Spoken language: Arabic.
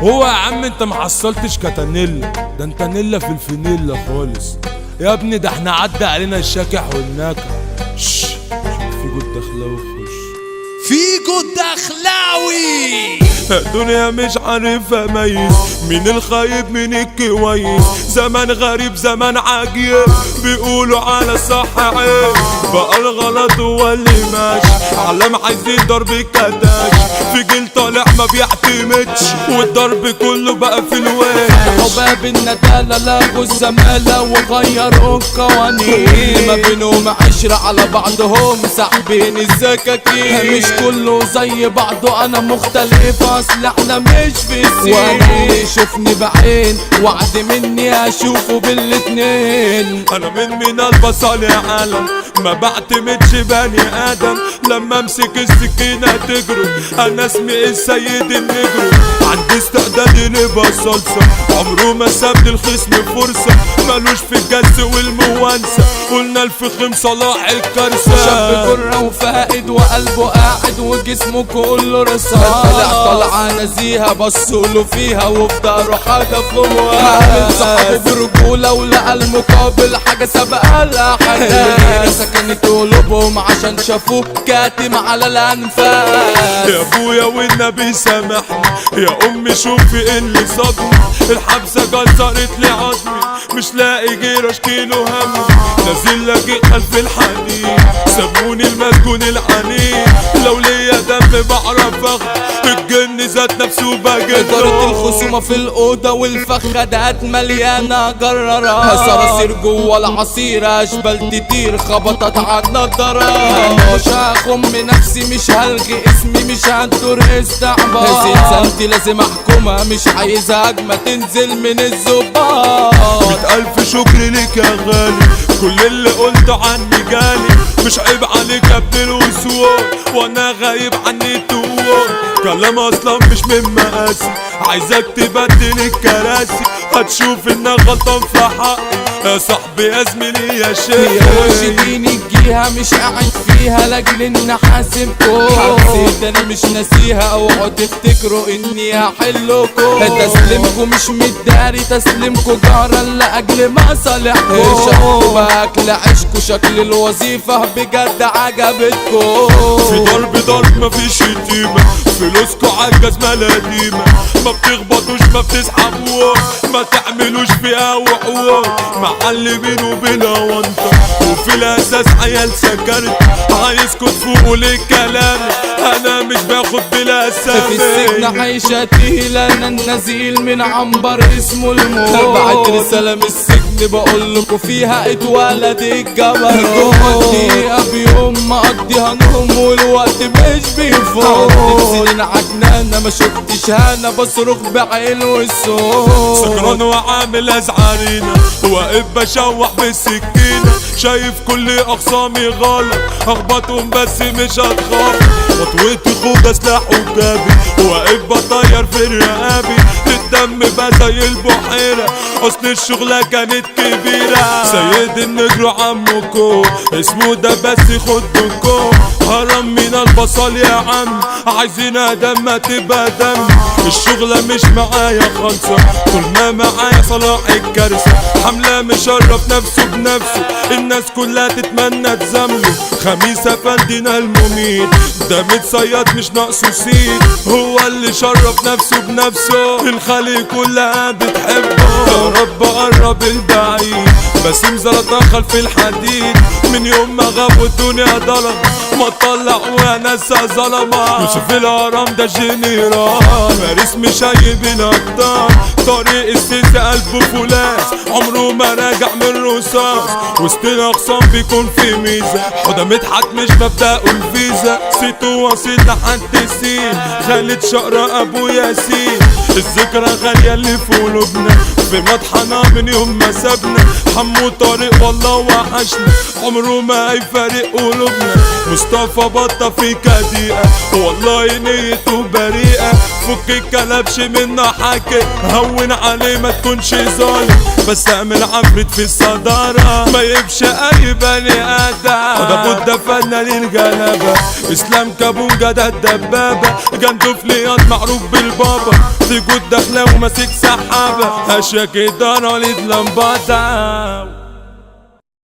هو يا عم انت محصلتش كتانيلا، ده انت نيلا في الفانيلا خالص يا ابني. ده احنا عدى علينا الشاكح والناكح. شوف في جود دخلاوي خش فيجو الدخلاوي. الدنيا مش عارف اميز مين الخايب مين الكويس. زمان غريب زمان عجيب، بيقولوا على صح عيب. بقى الغلط هو اللي ماشي، علم عايزين ضرب الكداش. في جيل طالع ما بيعتمدش، والضرب كله بقى في الوش. حباب الندالة لغوا الزمالة وغيروا القوانين، ما بينهم عشرة على بعضهم ساحبين السكاكين. مش كله زي بعضه، انا مختلف اصل احنا مش في السين. وانا يشوفني بعين وعد مني اشوفه بالاتنين. انا من البصل يا عالم، ما بعتمدش بني ادم. لما امسك السكينة تجري، انا اسمي السيد النجرو. عندي استعداد نبقى صلصة، عمره ما ساب للخصم فرصة. مالوش في الجس والموانسة، قلنا الفخم صلاح الكارثة. شاب جرة وفائد وقلبه قاعد وجسمه كله رصاص. طلعة نزيهة بصوله فيها وفي داره حاجة فوقها. صاحبه برجولة ولقى المقابل حاجة سبقها الأحداث. سكنت قلوبهم عشان شافوه كاتم على الأنفاس. يا ابويا والنبي سامحني، يا امي شوفي اللي صدمي. الحبسة كسرت لي عظمي، مش لاقي غير اشكيله همي. نازل لاجئ خلف الحنين، سموني المسجون العنيد. لو ليا دم بعرف اخد، الجن ذات نفسه بجد. إدارة الخصومة في الأوضة والفخدات مليانة جرارات. صراصير جوا العصير أشبال تطير خبطت عالنضارات. أنا مش هخم نفسي مش هلغي اسمي مش هندور استعباط. زنزانتي لازم أحكمها مش عايزها هجمة تنزل من الزباط. 100,000 شكر ليك يا غالي، كل اللي قلته عني جالي. مش عيب عليك يا ابن الوسوق، وانا غايب عني الطوق. كلام اصلا مش من مقاسي، عايزك تبدل الكراسي. هتشوف انك غلطان في حقي يا صاحبي يا زميلي يا شيخ. يا وشديني الجيهة مش قاعد فيها لاجل اني حاسبكم. حسيت انا مش ناسيها، اوعوا تفتكروا اني هحلكم. تسليمكم مش متداري، تسليمكم جارا لاجل مصالحكم. شكوا باكل عشكوا، شكل الوظيفة بجد عجبتكم. في ضرب مفيش شتيمة، فلوسكوا عالجزمة القديمة. ما بتخبطوش ما بتسحبوش، ما تعملوش فيها وحوش. معلمين وبلا وانطة، وفي الاساس عيال سكرت. عايزكوا تفوقوا للكلام، انا مش باخد بلا اسامي. في السجن عايشة تقيلة، انا النزيل من عنبر اسمه الموت. بعت رسالة من السجن بقولكوا فيها اتولد الجبل. جوه الدقيقة بيوم مقضيها نوم والوقت مش بيفوت. سنين عجنانة ما شفتش هنا، بصرخ بعلو الصوت. سكران وعامل ازعارينا، واقف بشوح بالسكينة. شايف كل اخصامي غلط، اخبطهم بس مش هتخاف. خطوتي خوجة سلاح وجابي، واقف بطير في رقابي. الدم بقى زي البحيرة، اصل الشغلة كانت كبيرة. سيد النجرو عمكو اسمه ده بس خدكو. هرم من البصل يا عم، عايزين ادم ما تبقى دم. الشغلة مش معايا خالصة، طول ما معايا صلاح الكارثة. حملة مشرف نفسه بنفسه، الناس كلها تتمنى تزامله. خميس افندينا المميت، ده متصيد مش ناقصه سيد. هو اللي شرف نفسه بنفسه، الخليج كلها بتحبه. يا رب قرب البعيد، باسم زلطة خلف الحديد. من يوم ما غاب والدنيا ضلم، ما طلع ونسى ظلمة. يوسف الهرم ده جنرال، فارس مشايب الابطال. طريق السيسي قلبه فولاس، عمره ما راجع من رصاص. وسط الاخصام بيكون في ميزة، حدا مدحت مش مبدأه الفيزا. سيتو واصل لحد السين، خالد شقرة ابو ياسين. الذكرى غالية اللي في قلوبنا، في مطحنة من يوم ما سابنا. حمو طارق والله وحشنا، عمره ما هيفارق قلوبنا. مصطفى بطة في كديقة، والله نيته بريئة. فك الكلبش منا حكي، هون عليه ما تكونش ظالم. بس اعمل عفريت في الصدارة، ما يبش اي بني ادم. ده بودة فنان الجلبة، اسلام كابونجا ده الدبابة. المندوفليات معروف بالبابا، في جود داخله وماسك سحابه، هشا كده انا وليد لمبادة.